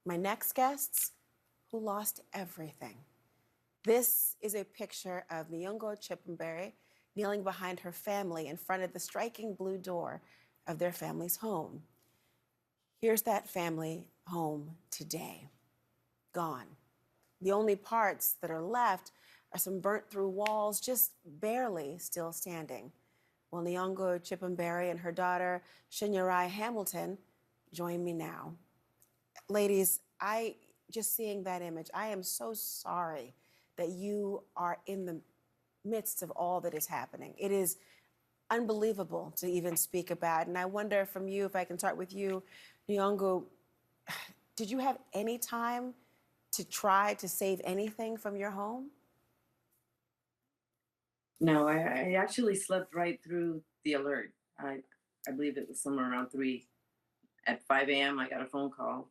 My next guests who lost everything. This is a picture of Nyangu Chipembere kneeling behind her family in front of the striking blue door of their family's home. Here's that family home today, gone. The only parts that are left are some burnt through walls, just barely still standing. Well, Nyangu Chipembere and her daughter, Shinyarai Hamilton, join me now. Ladies, just seeing that image, I am so sorry that you are in the midst of all that is happening. It is unbelievable to even speak about. And I wonder from you, if I can start with you, Nyangu, did you have any time to try to save anything from your home? No, I actually slept right through the alert. I believe it was somewhere around 3. At 5 a.m., I got a phone call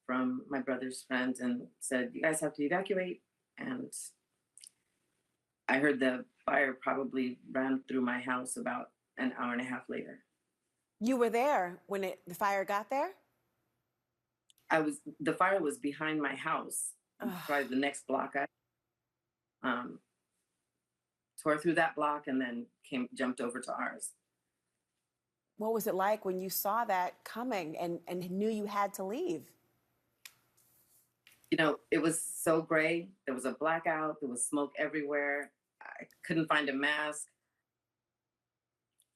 from my brother's friend and said, "You guys have to evacuate." And I heard the fire probably ran through my house about an hour and a half later. You were there when the fire got there? The fire was behind my house, probably the next block. I tore through that block and then jumped over to ours. What was it like when you saw that coming and knew you had to leave? You know, it was so gray. There was a blackout. There was smoke everywhere. I couldn't find a mask.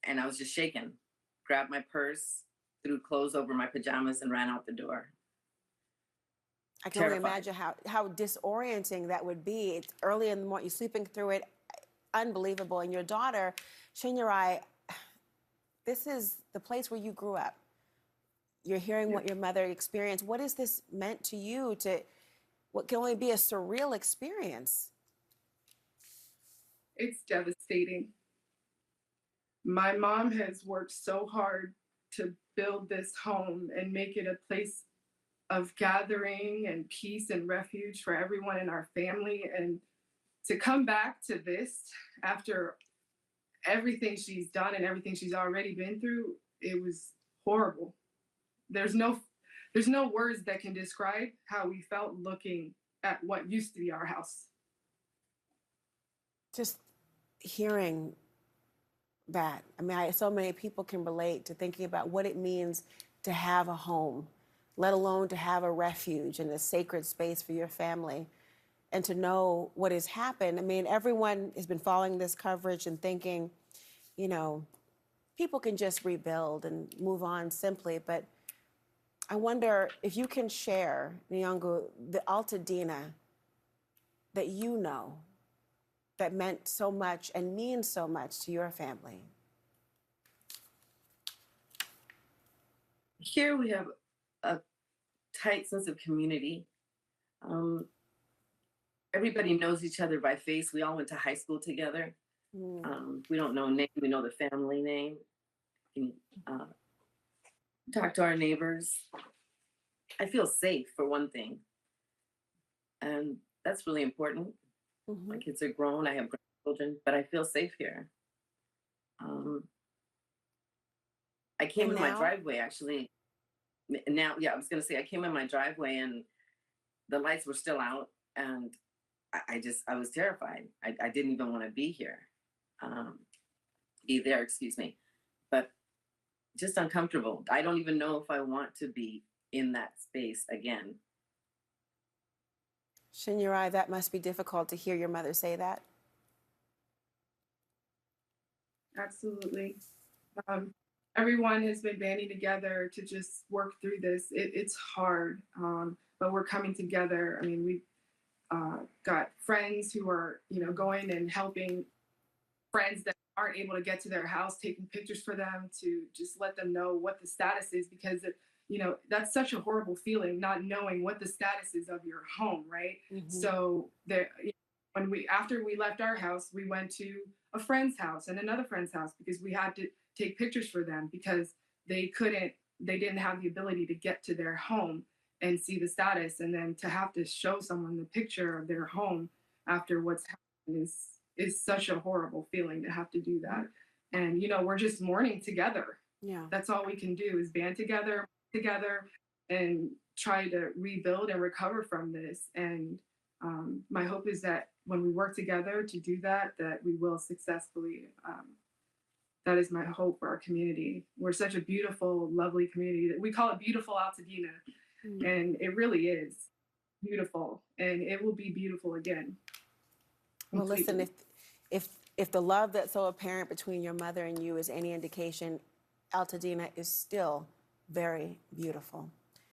And I was just shaken. Grabbed my purse, threw clothes over my pajamas, and ran out the door. I can only imagine how disorienting that would be. It's early in the morning, you're sleeping through it. Unbelievable. And your daughter, Shinyarai, this is the place where you grew up. You're hearing what your mother experienced. What has this meant to you, to what can only be a surreal experience? It's devastating. My mom has worked so hard to build this home and make it a place of gathering and peace and refuge for everyone in our family. And to come back to this after everything she's done and everything she's already been through, it was horrible. There's no words that can describe how we felt looking at what used to be our house. Just hearing that, I mean, so many people can relate to thinking about what it means to have a home, let alone to have a refuge and a sacred space for your family, and to know what has happened. I mean, everyone has been following this coverage and thinking, you know, people can just rebuild and move on simply. But I wonder if you can share, Nyangu, the Altadena that you know that meant so much and means so much to your family. Here we have a tight sense of community. Everybody knows each other by face. We all went to high school together. We don't know a name, we know the family name. We can talk to our neighbors. I feel safe, for one thing. And that's really important. My kids are grown, I have grandchildren, but I feel safe here. I came in my driveway, actually. Now, yeah, I was going to say, I came in my driveway and the lights were still out, and I was terrified. I didn't even want to be here, be there, excuse me, but just uncomfortable. I don't even know if I want to be in that space again. Shinyarai, that must be difficult to hear your mother say that. Absolutely. Everyone has been banding together to just work through this. It's hard, but we're coming together. I mean, we've got friends who are, going and helping friends that aren't able to get to their house, taking pictures for them to just let them know what the status is, because that's such a horrible feeling, not knowing what the status is of your home, right? So after we left our house, we went to a friend's house and another friend's house because we had to take pictures for them because they didn't have the ability to get to their home and see the status, and then to have to show someone the picture of their home after what's happened is such a horrible feeling to have to do that. And we're just mourning together. Yeah, that's all we can do is band together and try to rebuild and recover from this. And my hope is that when we work together to do that, that we will successfully. That is my hope for our community. We're such a beautiful, lovely community that we call it beautiful Altadena. And it really is beautiful, and it will be beautiful again. Well, listen, Completely. if the love that's so apparent between your mother and you is any indication, Altadena is still very beautiful.